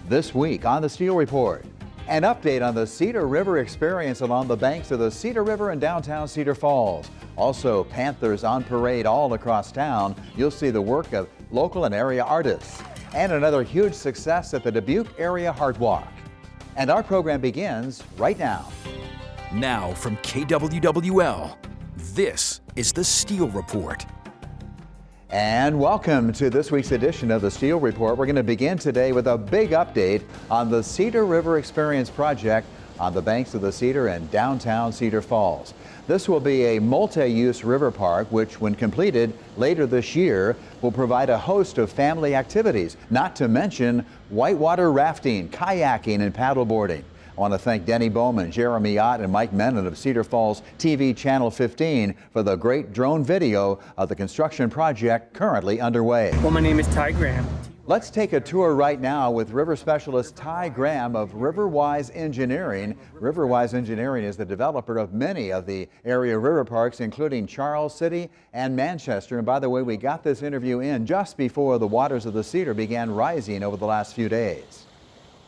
This week on the Steel Report, an update on the Cedar River experience along the banks of the Cedar River in downtown Cedar Falls. Also, Panthers on parade all across town. You'll see the work of local and area artists. And another huge success at the Dubuque Area Heart Walk. And our program begins right now. Now from KWWL, this is the Steel Report. And welcome to this week's edition of the Steel Report. We're going to begin today with a big update on the Cedar River Experience project on the banks of the Cedar in downtown Cedar Falls. This will be a multi-use river park which, when completed later this year, will provide a host of family activities, not to mention whitewater rafting, kayaking, and paddleboarding. I want to thank Denny Bowman, Jeremy Ott, and Mike Menon of Cedar Falls TV Channel 15 for the great drone video of the construction project currently underway. Well, my name is Ty Graham. Let's take a tour right now with river specialist Ty Graham of Riverwise Engineering. Riverwise Engineering is the developer of many of the area river parks, including Charles City and Manchester. And by the way, we got this interview in just before the waters of the Cedar began rising over the last few days.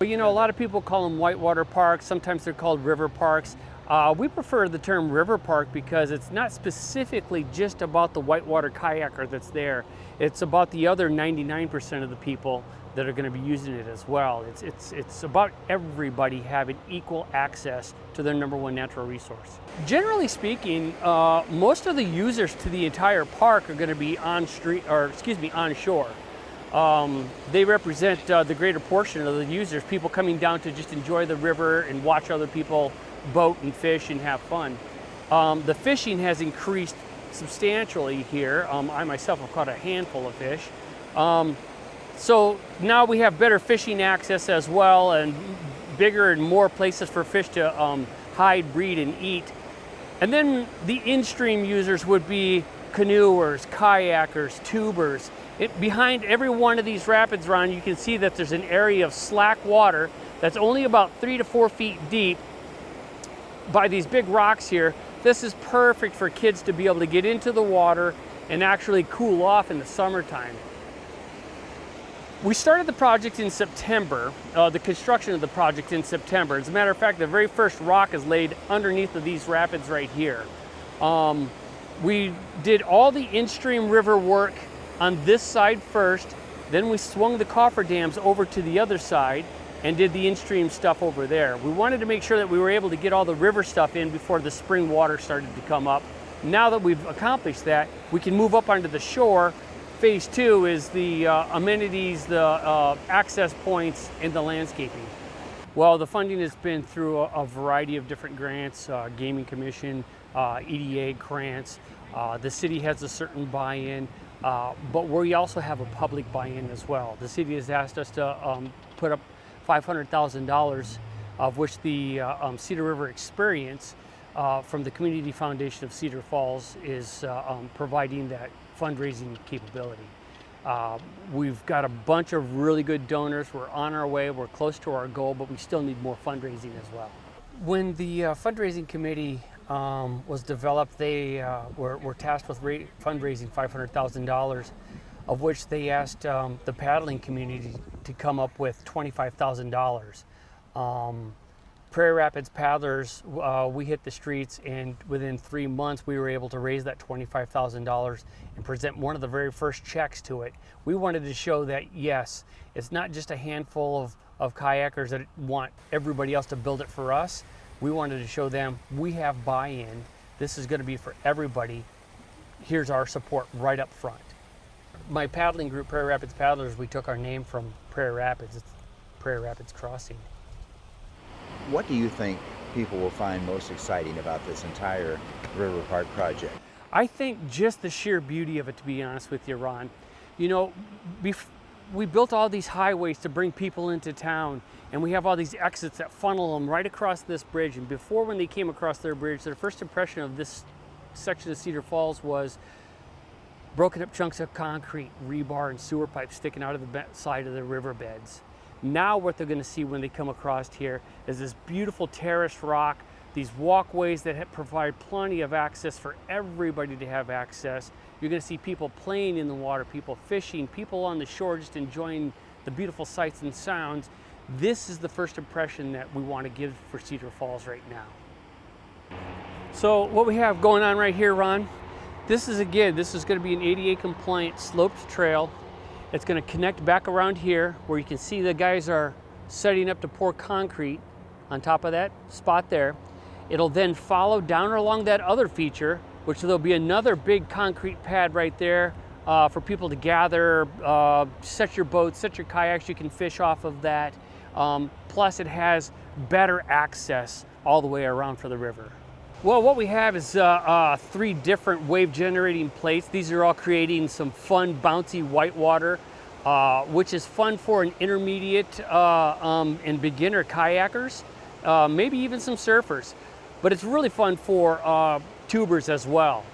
Well, you know, a lot of people call them whitewater parks. Sometimes they're called river parks. We prefer the term river park because it's not specifically just about the whitewater kayaker that's there. It's about the other 99% of the people that are going to be using it as well. It's about everybody having equal access to their number one natural resource. Generally speaking, most of the users to the entire park are going to be onshore. They represent the greater portion of the users, people coming down to just enjoy the river and watch other people boat and fish and have fun. The fishing has increased substantially here. I myself have caught a handful of fish. So now we have better fishing access as well, and bigger and more places for fish to hide, breed, and eat. And then the in-stream users would be canoers, kayakers, tubers. Behind every one of these rapids, Ron, you can see that there's an area of slack water that's only about 3 to 4 feet deep by these big rocks here. This is perfect for kids to be able to get into the water and actually cool off in the summertime. We started the project in September, the construction of the project in September. As a matter of fact, the very first rock is laid underneath of these rapids right here. We did all the in-stream river work on this side first, then we swung the cofferdams over to the other side and did the in-stream stuff over there. We wanted to make sure that we were able to get all the river stuff in before the spring water started to come up. Now that we've accomplished that, we can move up onto the shore. Phase 2 is the amenities, the access points, and the landscaping. Well, the funding has been through a variety of different grants, Gaming Commission, EDA grants. The city has a certain buy-in. But we also have a public buy-in as well. The city has asked us to put up $500,000, of which the Cedar River Experience from the Community Foundation of Cedar Falls is providing that fundraising capability. We've got a bunch of really good donors. We're on our way. We're close to our goal, but we still need more fundraising as well. When the fundraising committee was developed, they were tasked with fundraising $500,000, of which they asked the paddling community to come up with $25,000. Prairie Rapids paddlers, we hit the streets, and within 3 months we were able to raise that $25,000 and present one of the very first checks to it. We wanted to show that, yes, it's not just a handful of kayakers that want everybody else to build it for us. We wanted to show them we have buy-in. This is going to be for everybody. Here's our support right up front. My paddling group, Prairie Rapids Paddlers, we took our name from Prairie Rapids. It's Prairie Rapids Crossing. What do you think people will find most exciting about this entire river park project? I think just the sheer beauty of it, to be honest with you, Ron. You know, we built all these highways to bring people into town, and we have all these exits that funnel them right across this bridge. And before, when they came across their bridge, their first impression of this section of Cedar Falls was broken up chunks of concrete, rebar, and sewer pipes sticking out of the side of the riverbeds. Now what they're going to see when they come across here is this beautiful terraced rock, these walkways that provide plenty of access for everybody to have access. You're going to see people playing in the water, people fishing, people on the shore just enjoying the beautiful sights and sounds. This is the first impression that we want to give for Cedar Falls right now. So what we have going on right here, Ron, this is going to be an ADA compliant sloped trail. It's going to connect back around here where you can see the guys are setting up to pour concrete on top of that spot there. It'll then follow down along that other feature, which there'll be another big concrete pad right there for people to gather, set your boats, set your kayaks. You can fish off of that. Plus it has better access all the way around for the river. Well, what we have is 3 different wave generating plates. These are all creating some fun, bouncy whitewater, which is fun for an intermediate and beginner kayakers, maybe even some surfers. But it's really fun for tubers as well.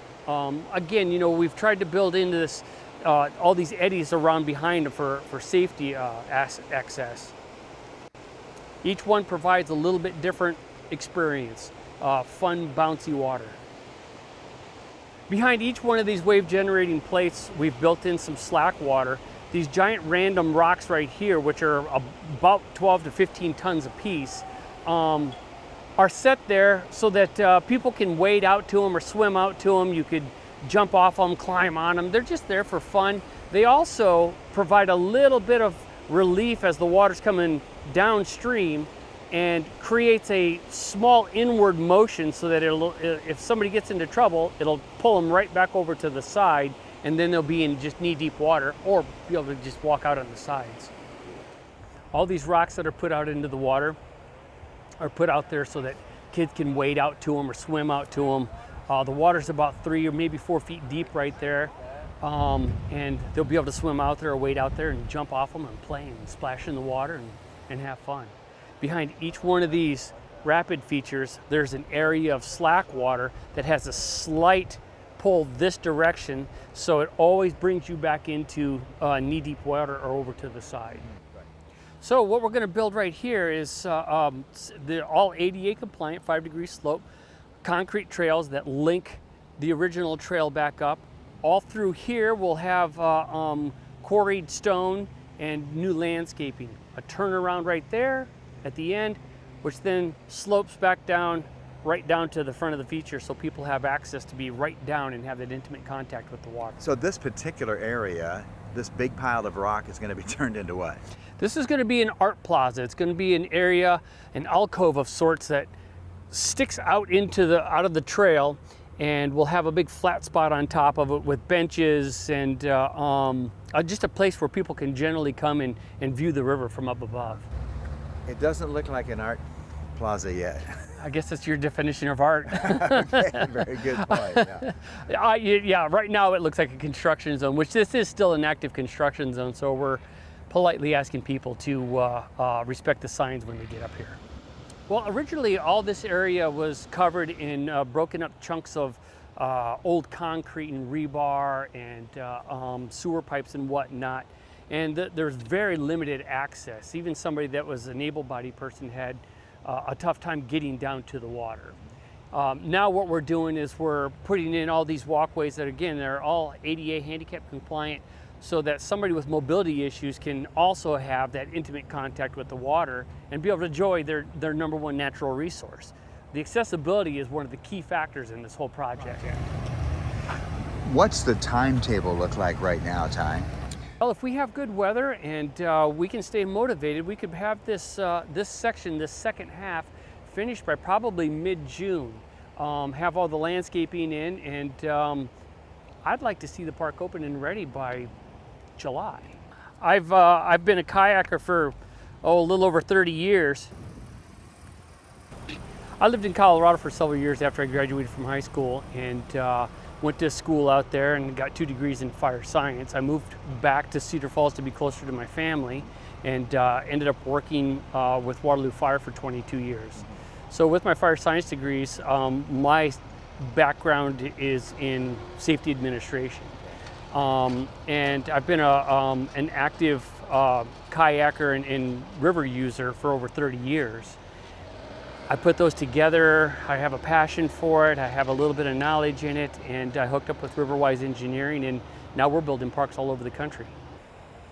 Again, you know, we've tried to build into this all these eddies around behind them for safety access. Each one provides a little bit different experience, fun, bouncy water. Behind each one of these wave generating plates, we've built in some slack water. These giant random rocks right here, which are about 12 to 15 tons apiece, are set there so that people can wade out to them or swim out to them. You could jump off them, climb on them. They're just there for fun. They also provide a little bit of relief as the water's coming downstream and creates a small inward motion so that if somebody gets into trouble, it'll pull them right back over to the side, and then they'll be in just knee-deep water or be able to just walk out on the sides. All these rocks that are put out into the water are put out there so that kids can wade out to them or swim out to them. The water's about 3 or maybe 4 feet deep right there, and they'll be able to swim out there or wade out there and jump off them and play and splash in the water and have fun. Behind each one of these rapid features, there's an area of slack water that has a slight pull this direction, so it always brings you back into knee-deep water or over to the side. So what we're going to build right here is they're all ADA compliant, 5-degree slope, concrete trails that link the original trail back up. All through here we'll have quarried stone and new landscaping. A turnaround right there at the end, which then slopes back down, right down to the front of the feature so people have access to be right down and have that intimate contact with the water. So this particular area, this big pile of rock is going to be turned into what? This is going to be an art plaza. It's going to be an area, an alcove of sorts that sticks out out of the trail, and we'll have a big flat spot on top of it with benches and just a place where people can generally come and view the river from up above. It doesn't look like an art plaza yet. I guess that's your definition of art. Okay, very good point. Yeah. Yeah, right now it looks like a construction zone, which this is still an active construction zone, so we're politely asking people to respect the signs when they get up here. Well, originally all this area was covered in broken up chunks of old concrete and rebar and sewer pipes and whatnot. And there's very limited access. Even somebody that was an able-bodied person had a tough time getting down to the water. Now what we're doing is we're putting in all these walkways that, again, they're all ADA handicap compliant, so that somebody with mobility issues can also have that intimate contact with the water and be able to enjoy their number one natural resource. The accessibility is one of the key factors in this whole project. What's the timetable look like right now, Ty? Well, if we have good weather and we can stay motivated, we could have this section, this second half, finished by probably mid-June. Have all the landscaping in, and I'd like to see the park open and ready by July. I've been a kayaker for a little over 30 years. I lived in Colorado for several years after I graduated from high school, and went to school out there and got 2 degrees in fire science. I moved back to Cedar Falls to be closer to my family, and ended up working with Waterloo Fire for 22 years. So with my fire science degrees, my background is in safety administration. And I've been an active kayaker and river user for over 30 years. I put those together. I have a passion for it. I have a little bit of knowledge in it, and I hooked up with Riverwise Engineering, and now we're building parks all over the country.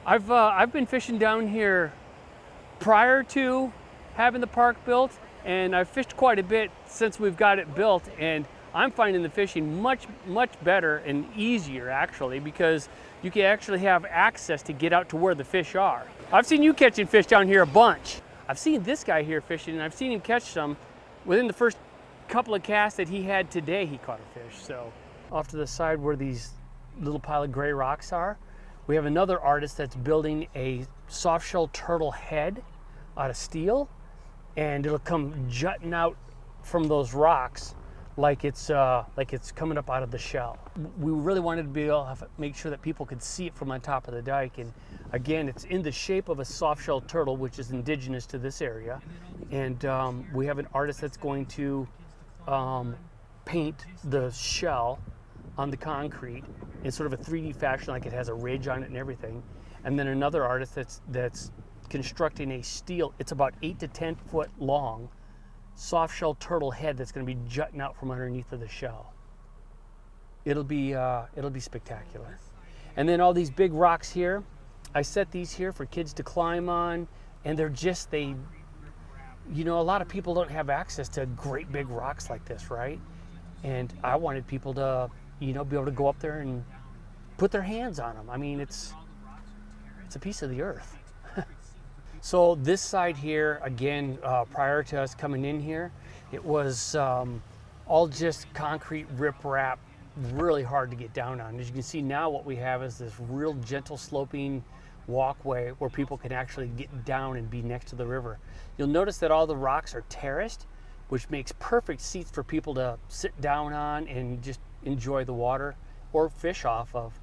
I've been fishing down here prior to having the park built, and I've fished quite a bit since we've got it built, and I'm finding the fishing much better and easier actually, because you can actually have access to get out to where the fish are. I've seen you catching fish down here a bunch. I've seen this guy here fishing, and I've seen him catch some. Within the first couple of casts that he had today, he caught a fish. So off to the side where these little pile of gray rocks are, we have another artist that's building a soft-shell turtle head out of steel, and it'll come jutting out from those rocks like it's coming up out of the shell. We really wanted to be able to make sure that people could see it from on top of the dike, and again, it's in the shape of a soft-shell turtle, which is indigenous to this area, and we have an artist that's going to paint the shell on the concrete in sort of a 3D fashion, like it has a ridge on it and everything, and then another artist that's constructing a steel, it's about 8 to 10 foot long, soft shell turtle head that's going to be jutting out from underneath of the shell. It'll be spectacular. And then all these big rocks here, I set these here for kids to climb on, and they're just, you know, a lot of people don't have access to great big rocks like this, right? And I wanted people to, you know, be able to go up there and put their hands on them. I mean, it's a piece of the earth. So this side here, again, prior to us coming in here, it was all just concrete riprap, really hard to get down on. As you can see now, what we have is this real gentle sloping walkway where people can actually get down and be next to the river. You'll notice that all the rocks are terraced, which makes perfect seats for people to sit down on and just enjoy the water or fish off of.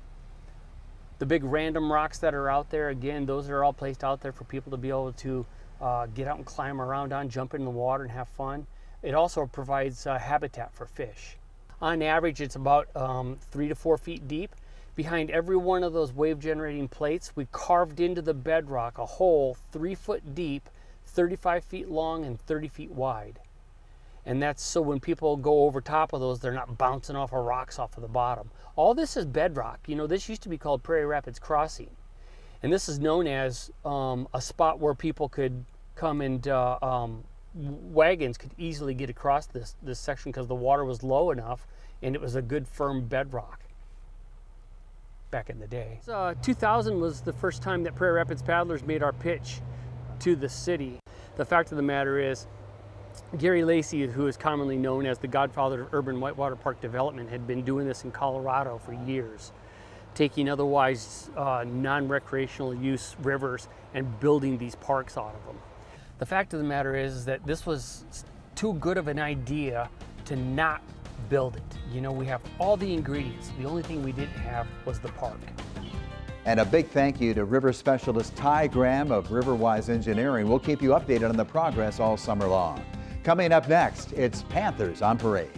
The big random rocks that are out there, again, those are all placed out there for people to be able to get out and climb around on, jump in the water and have fun. It also provides habitat for fish. On average, it's about 3 to 4 feet deep. Behind every one of those wave generating plates, we carved into the bedrock a hole 3 foot deep, 35 feet long and 30 feet wide. And that's so when people go over top of those, they're not bouncing off of rocks off of the bottom. All this is bedrock. You know, this used to be called Prairie Rapids Crossing. And this is known as a spot where people could come and wagons could easily get across this section because the water was low enough and it was a good firm bedrock back in the day. 2000 was the first time that Prairie Rapids paddlers made our pitch to the city. The fact of the matter is, Gary Lacey, who is commonly known as the godfather of urban whitewater park development, had been doing this in Colorado for years, taking otherwise non-recreational use rivers and building these parks out of them. The fact of the matter is that this was too good of an idea to not build it. You know, we have all the ingredients. The only thing we didn't have was the park. And a big thank you to river specialist Ty Graham of Riverwise Engineering. We'll keep you updated on the progress all summer long. Coming up next, it's Panthers on Parade.